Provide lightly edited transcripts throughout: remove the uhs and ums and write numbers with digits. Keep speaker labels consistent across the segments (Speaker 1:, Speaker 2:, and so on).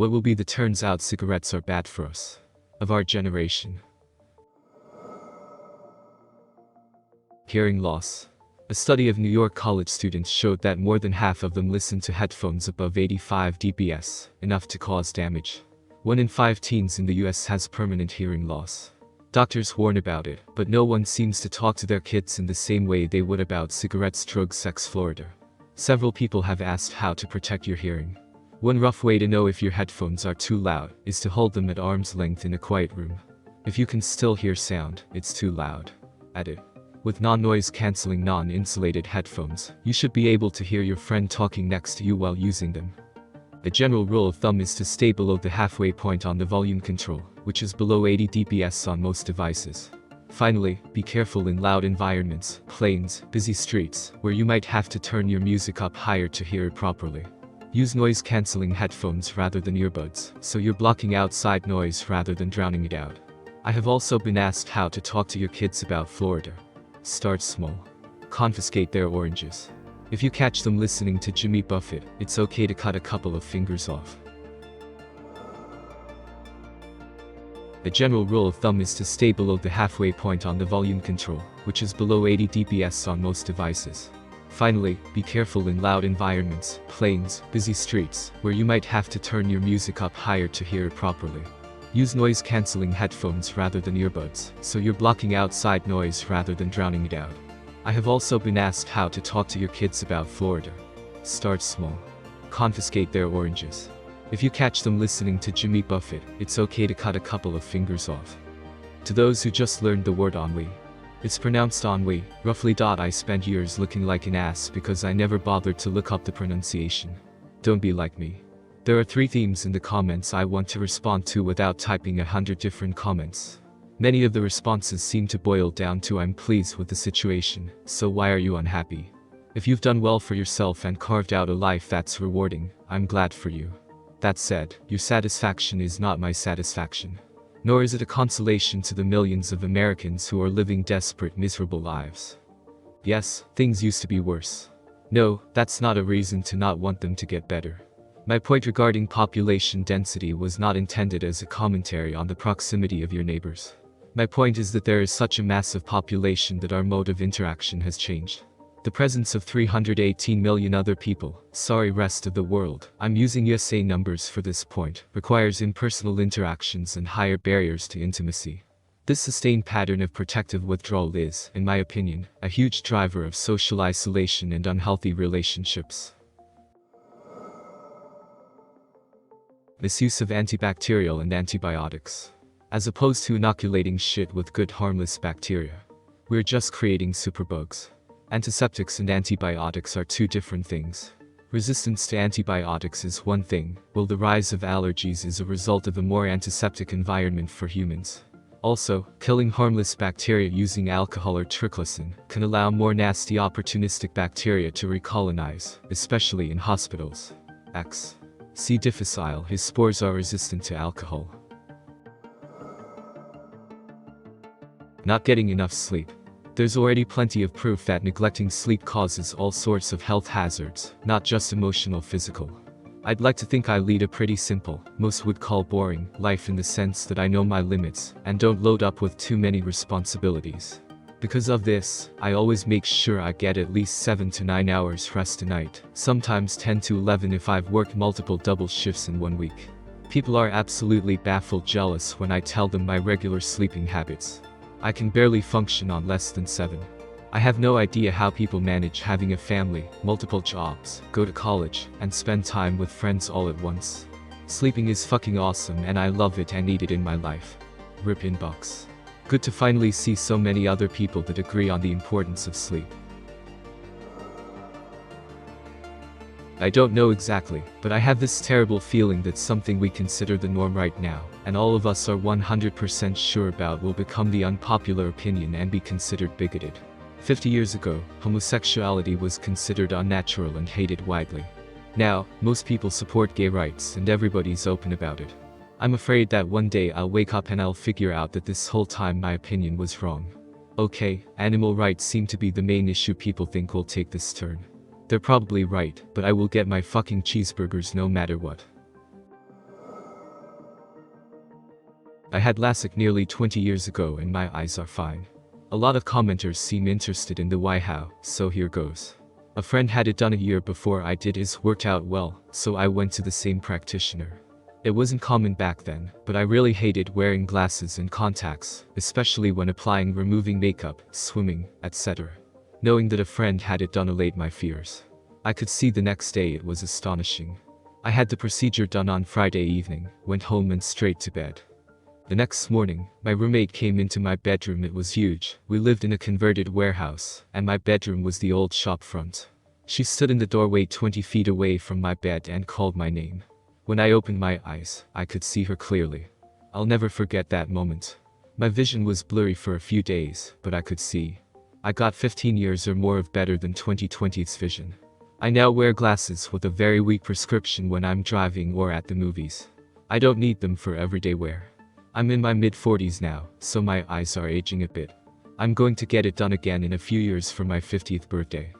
Speaker 1: What will be the turns out cigarettes are bad for us? Of our generation. Hearing loss. A study of New York college students showed that more than half of them listen to headphones above 85 dBs, enough to cause damage. 1 in 5 teens in the US has permanent hearing loss. Doctors warn about it, but no one seems to talk to their kids in the same way they would about cigarettes, drugs, sex, Florida. Several people have asked how to protect your hearing. One rough way to know if your headphones are too loud is to hold them at arm's length in a quiet room. If you can still hear sound, it's too loud. Add it. With non-noise cancelling non-insulated headphones, you should be able to hear your friend talking next to you while using them. A general rule of thumb is to stay below the halfway point on the volume control, which is below 80 dBs on most devices. Finally, be careful in loud environments, planes, busy streets, where you might have to turn your music up higher to hear it properly. Use noise-canceling headphones rather than earbuds, so you're blocking outside noise rather than drowning it out. I have also been asked how to talk to your kids about Florida. Start small. Confiscate their oranges. If you catch them listening to Jimmy Buffett, it's okay to cut a couple of fingers off. The general rule of thumb is to stay below the halfway point on the volume control, which is below 80 dBs on most devices. Finally, be careful in loud environments, planes, busy streets, where you might have to turn your music up higher to hear it properly. Use noise-canceling headphones rather than earbuds, so you're blocking outside noise rather than drowning it out. I have also been asked how to talk to your kids about Florida. Start small. Confiscate their oranges. If you catch them listening to Jimmy Buffett, it's okay to cut a couple of fingers off. To those who just learned the word ennui. It's pronounced ennui, roughly. I spent years looking like an ass because I never bothered to look up the pronunciation. Don't be like me. There are 3 themes in the comments I want to respond to without typing 100 different comments. Many of the responses seem to boil down to I'm pleased with the situation, so why are you unhappy? If you've done well for yourself and carved out a life that's rewarding, I'm glad for you. That said, your satisfaction is not my satisfaction. Nor is it a consolation to the millions of Americans who are living desperate, miserable lives. Yes, things used to be worse. No, that's not a reason to not want them to get better. My point regarding population density was not intended as a commentary on the proximity of your neighbors. My point is that there is such a massive population that our mode of interaction has changed. The presence of 318 million other people, sorry rest of the world, I'm using USA numbers for this point, requires impersonal interactions and higher barriers to intimacy. This sustained pattern of protective withdrawal is, in my opinion, a huge driver of social isolation and unhealthy relationships. Misuse of antibacterial and antibiotics. As opposed to inoculating shit with good harmless bacteria, we're just creating superbugs. Antiseptics and antibiotics are 2 different things. Resistance to antibiotics is one thing, while the rise of allergies is a result of a more antiseptic environment for humans. Also, killing harmless bacteria using alcohol or triclosan can allow more nasty opportunistic bacteria to recolonize, especially in hospitals. C. difficile, his spores are resistant to alcohol. Not getting enough sleep. There's already plenty of proof that neglecting sleep causes all sorts of health hazards, not just emotional, physical. I'd like to think I lead a pretty simple, most would call boring, life in the sense that I know my limits, and don't load up with too many responsibilities. Because of this, I always make sure I get at least 7 to 9 hours rest a night, sometimes 10 to 11 if I've worked multiple double shifts in 1 week. People are absolutely baffled jealous when I tell them my regular sleeping habits. I can barely function on less than 7. I have no idea how people manage having a family, multiple jobs, go to college, and spend time with friends all at once. Sleeping is fucking awesome and I love it and need it in my life. Rip inbox. Good to finally see so many other people that agree on the importance of sleep. I don't know exactly, but I have this terrible feeling that something we consider the norm right now, and all of us are 100% sure about, will become the unpopular opinion and be considered bigoted. 50 years ago, homosexuality was considered unnatural and hated widely. Now, most people support gay rights and everybody's open about it. I'm afraid that one day I'll wake up and I'll figure out that this whole time my opinion was wrong. Okay, animal rights seem to be the main issue people think will take this turn. They're probably right, but I will get my fucking cheeseburgers no matter what. I had LASIK nearly 20 years ago and my eyes are fine. A lot of commenters seem interested in the why how, so here goes. A friend had it done a year before I did. His worked out well, so I went to the same practitioner. It wasn't common back then, but I really hated wearing glasses and contacts, especially when applying removing makeup, swimming, etc. Knowing that a friend had it done allayed my fears. I could see the next day it was astonishing. I had the procedure done on Friday evening, went home and straight to bed. The next morning, my roommate came into my bedroom. It was huge. We lived in a converted warehouse, and my bedroom was the old shop front. She stood in the doorway 20 feet away from my bed and called my name. When I opened my eyes, I could see her clearly. I'll never forget that moment. My vision was blurry for a few days, but I could see. I got 15 years or more of better than 20/20's vision. I now wear glasses with a very weak prescription when I'm driving or at the movies. I don't need them for everyday wear. I'm in my mid-40s now, so my eyes are aging a bit. I'm going to get it done again in a few years for my 50th birthday.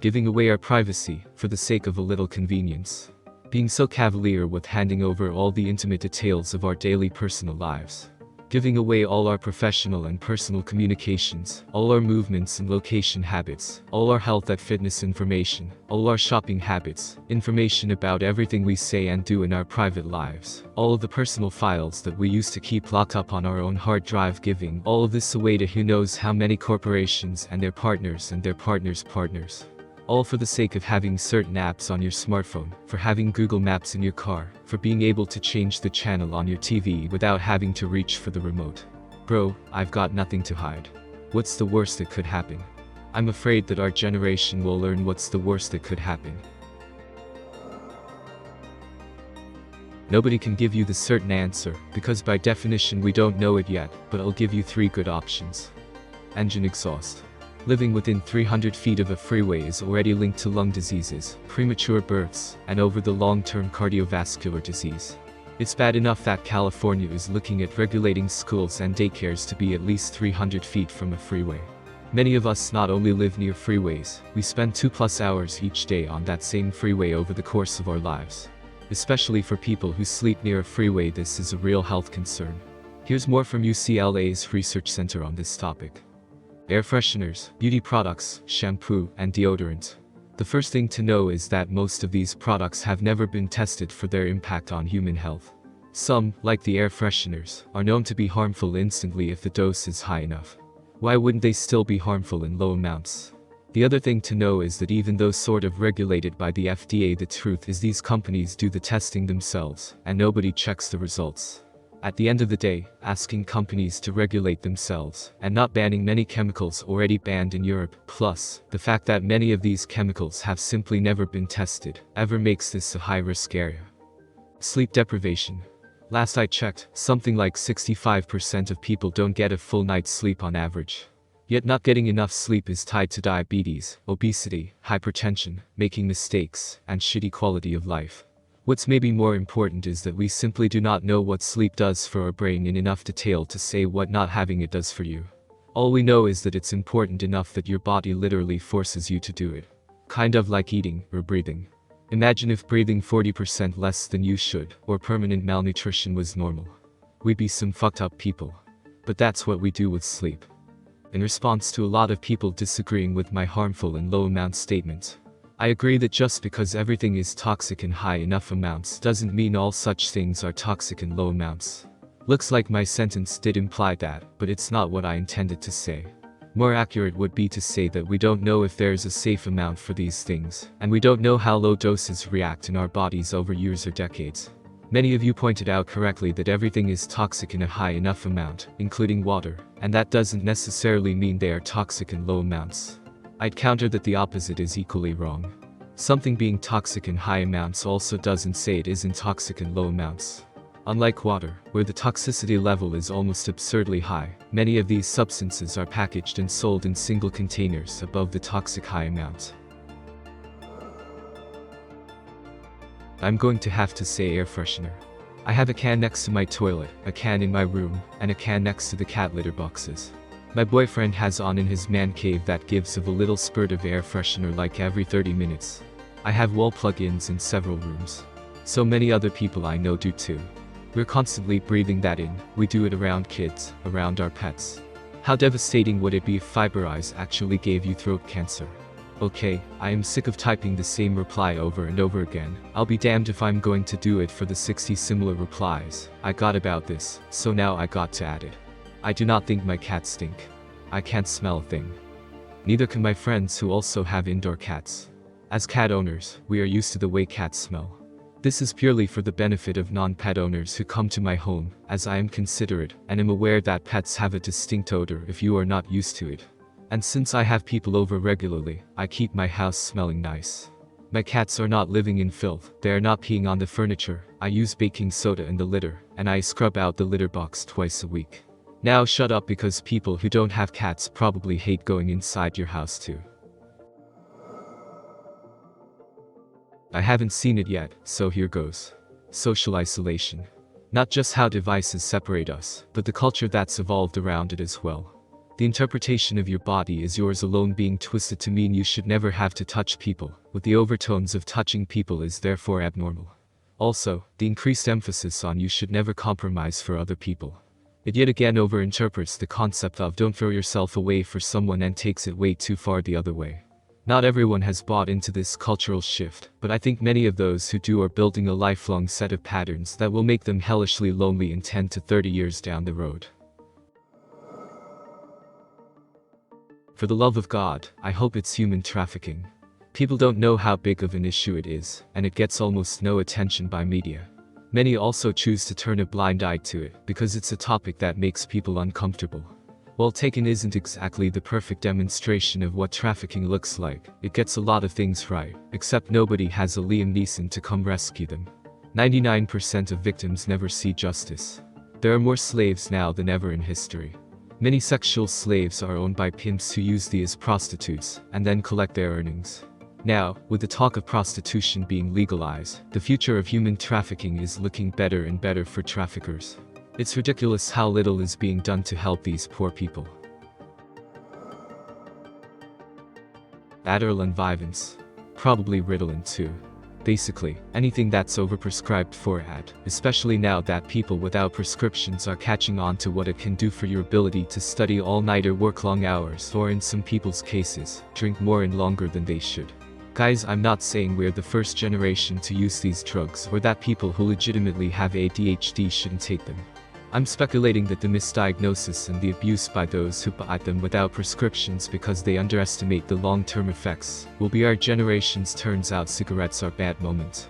Speaker 1: Giving away our privacy, for the sake of a little convenience. Being so cavalier with handing over all the intimate details of our daily personal lives. Giving away all our professional and personal communications, all our movements and location habits, all our health and fitness information, all our shopping habits, information about everything we say and do in our private lives, all of the personal files that we used to keep locked up on our own hard drive, giving all of this away to who knows how many corporations and their partners and their partners' partners. All for the sake of having certain apps on your smartphone, for having Google Maps in your car, for being able to change the channel on your TV without having to reach for the remote. Bro, I've got nothing to hide. What's the worst that could happen? I'm afraid that our generation will learn what's the worst that could happen. Nobody can give you the certain answer, because by definition we don't know it yet, but I'll give you 3 good options. Engine exhaust. Living within 300 feet of a freeway is already linked to lung diseases, premature births, and over the long-term cardiovascular disease. It's bad enough that California is looking at regulating schools and daycares to be at least 300 feet from a freeway. Many of us not only live near freeways, we spend 2+ hours each day on that same freeway over the course of our lives. Especially for people who sleep near a freeway, this is a real health concern. Here's more from UCLA's research center on this topic. Air fresheners, beauty products, shampoo, and deodorant. The first thing to know is that most of these products have never been tested for their impact on human health. Some, like the air fresheners, are known to be harmful instantly if the dose is high enough. Why wouldn't they still be harmful in low amounts? The other thing to know is that even though sort of regulated by the FDA, the truth is these companies do the testing themselves, and nobody checks the results. At the end of the day, asking companies to regulate themselves, and not banning many chemicals already banned in Europe, plus the fact that many of these chemicals have simply never been tested, ever makes this a high-risk area. Sleep deprivation. Last I checked, something like 65% of people don't get a full night's sleep on average. Yet not getting enough sleep is tied to diabetes, obesity, hypertension, making mistakes, and shitty quality of life. What's maybe more important is that we simply do not know what sleep does for our brain in enough detail to say what not having it does for you. All we know is that it's important enough that your body literally forces you to do it. Kind of like eating or breathing. Imagine if breathing 40% less than you should, or permanent malnutrition was normal. We'd be some fucked up people. But that's what we do with sleep. In response to a lot of people disagreeing with my harmful and low amount statement, I agree that just because everything is toxic in high enough amounts doesn't mean all such things are toxic in low amounts. Looks like my sentence did imply that, but it's not what I intended to say. More accurate would be to say that we don't know if there's a safe amount for these things, and we don't know how low doses react in our bodies over years or decades. Many of you pointed out correctly that everything is toxic in a high enough amount, including water, and that doesn't necessarily mean they are toxic in low amounts. I'd counter that the opposite is equally wrong. Something being toxic in high amounts also doesn't say it isn't toxic in low amounts. Unlike water, where the toxicity level is almost absurdly high, many of these substances are packaged and sold in single containers above the toxic high amount. I'm going to have to say air freshener. I have a can next to my toilet, a can in my room, and a can next to the cat litter boxes. My boyfriend has on in his man cave that gives of a little spurt of air freshener like every 30 minutes. I have wall plug-ins in several rooms. So many other people I know do too. We're constantly breathing that in. We do it around kids, around our pets. How devastating would it be if fiber eyes actually gave you throat cancer? Okay, I am sick of typing the same reply over and over again. I'll be damned if I'm going to do it for the 60 similar replies I got about this, so now I got to add it. I do not think my cats stink. I can't smell a thing. Neither can my friends who also have indoor cats. As cat owners, we are used to the way cats smell. This is purely for the benefit of non-pet owners who come to my home, as I am considerate and am aware that pets have a distinct odor if you are not used to it. And since I have people over regularly, I keep my house smelling nice. My cats are not living in filth, they are not peeing on the furniture, I use baking soda in the litter, and I scrub out the litter box twice a week. Now shut up, because people who don't have cats probably hate going inside your house too. I haven't seen it yet, so here goes. Social isolation. Not just how devices separate us, but the culture that's evolved around it as well. The interpretation of your body is yours alone being twisted to mean you should never have to touch people, with the overtones of touching people is therefore abnormal. Also, the increased emphasis on you should never compromise for other people. It yet again overinterprets the concept of don't throw yourself away for someone and takes it way too far the other way. Not everyone has bought into this cultural shift, but I think many of those who do are building a lifelong set of patterns that will make them hellishly lonely in 10 to 30 years down the road. For the love of God, I hope it's human trafficking. People don't know how big of an issue it is, and it gets almost no attention by media. Many also choose to turn a blind eye to it, because it's a topic that makes people uncomfortable. While Taken isn't exactly the perfect demonstration of what trafficking looks like, it gets a lot of things right, except nobody has a Liam Neeson to come rescue them. 99% of victims never see justice. There are more slaves now than ever in history. Many sexual slaves are owned by pimps who use these as prostitutes, and then collect their earnings. Now, with the talk of prostitution being legalized, the future of human trafficking is looking better and better for traffickers. It's ridiculous how little is being done to help these poor people. Adderall and Vyvanse. Probably Ritalin too. Basically, anything that's overprescribed for ad, especially now that people without prescriptions are catching on to what it can do for your ability to study all night or work long hours, or in some people's cases, drink more and longer than they should. Guys, I'm not saying we're the first generation to use these drugs or that people who legitimately have ADHD shouldn't take them. I'm speculating that the misdiagnosis and the abuse by those who buy them without prescriptions because they underestimate the long-term effects will be our generation's turns out cigarettes are bad moment.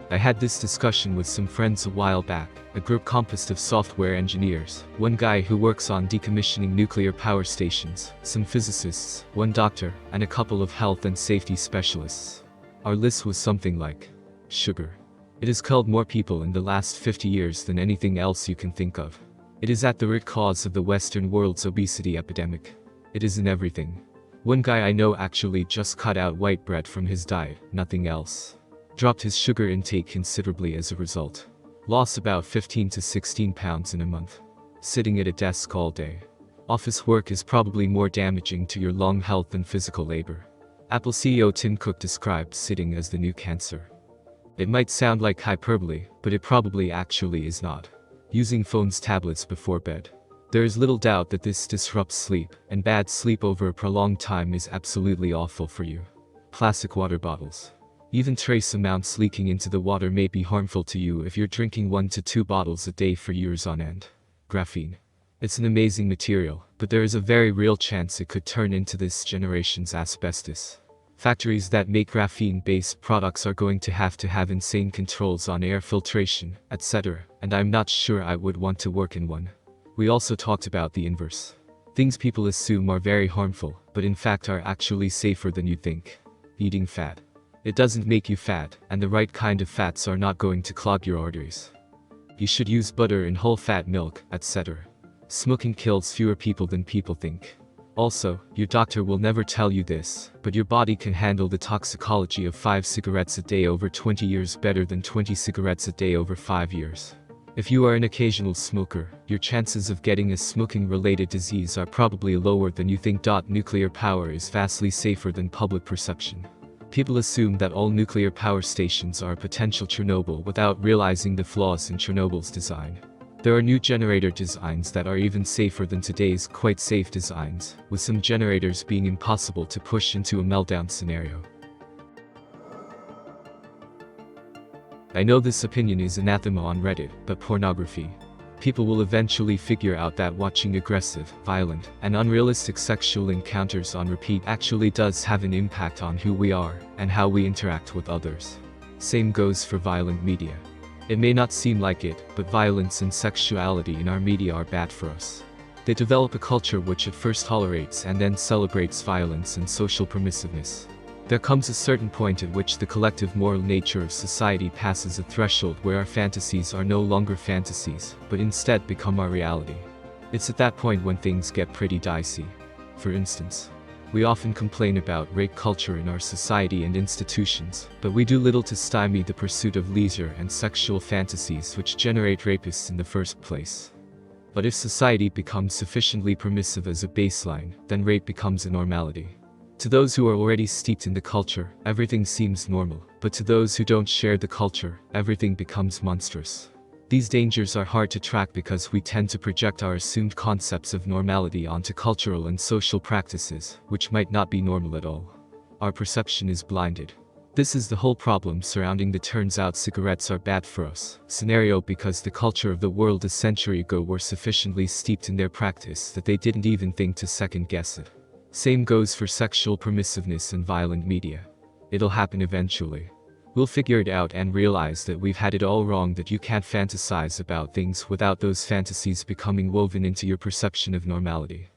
Speaker 1: I had this discussion with some friends a while back, a group composed of software engineers, one guy who works on decommissioning nuclear power stations, some physicists, one doctor, and a couple of health and safety specialists. Our list was something like sugar. It has killed more people in the last 50 years than anything else you can think of. It is at the root cause of the Western world's obesity epidemic. It is in everything. One guy I know actually just cut out white bread from his diet, nothing else. Dropped his sugar intake considerably as a result. Lost about 15 to 16 pounds in a month. Sitting at a desk all day. Office work is probably more damaging to your lung health than physical labor. Apple CEO Tim Cook described sitting as the new cancer. It might sound like hyperbole, but it probably actually is not. Using phones, tablets before bed. There is little doubt that this disrupts sleep, and bad sleep over a prolonged time is absolutely awful for you. Plastic water bottles. Even trace amounts leaking into the water may be harmful to you if you're drinking 1 to 2 bottles a day for years on end. Graphene. It's an amazing material, but there is a very real chance it could turn into this generation's asbestos. Factories that make graphene-based products are going to have insane controls on air filtration, etc., and I'm not sure I would want to work in one. We also talked about the inverse. Things people assume are very harmful, but in fact are actually safer than you think. Eating fat. It doesn't make you fat, and the right kind of fats are not going to clog your arteries. You should use butter and whole fat milk, etc. Smoking kills fewer people than people think. Also, your doctor will never tell you this, but your body can handle the toxicology of 5 cigarettes a day over 20 years better than 20 cigarettes a day over 5 years. If you are an occasional smoker, your chances of getting a smoking-related disease are probably lower than you think. Nuclear power is vastly safer than public perception. People assume that all nuclear power stations are a potential Chernobyl without realizing the flaws in Chernobyl's design. There are new generator designs that are even safer than today's quite safe designs, with some generators being impossible to push into a meltdown scenario. I know this opinion is anathema on Reddit, but pornography. People will eventually figure out that watching aggressive, violent, and unrealistic sexual encounters on repeat actually does have an impact on who we are and how we interact with others. Same goes for violent media. It may not seem like it, but violence and sexuality in our media are bad for us. They develop a culture which at first tolerates and then celebrates violence and social permissiveness. There comes a certain point at which the collective moral nature of society passes a threshold where our fantasies are no longer fantasies, but instead become our reality. It's at that point when things get pretty dicey. For instance, we often complain about rape culture in our society and institutions, but we do little to stymie the pursuit of leisure and sexual fantasies which generate rapists in the first place. But if society becomes sufficiently permissive as a baseline, then rape becomes a normality. To those who are already steeped in the culture, everything seems normal, but to those who don't share the culture, everything becomes monstrous. These dangers are hard to track because we tend to project our assumed concepts of normality onto cultural and social practices, which might not be normal at all. Our perception is blinded. This is the whole problem surrounding the "turns out cigarettes are bad for us" scenario, because the culture of the world a century ago were sufficiently steeped in their practice that they didn't even think to second guess it. Same goes for sexual permissiveness and violent media. It'll happen eventually. We'll figure it out and realize that we've had it all wrong, that you can't fantasize about things without those fantasies becoming woven into your perception of normality.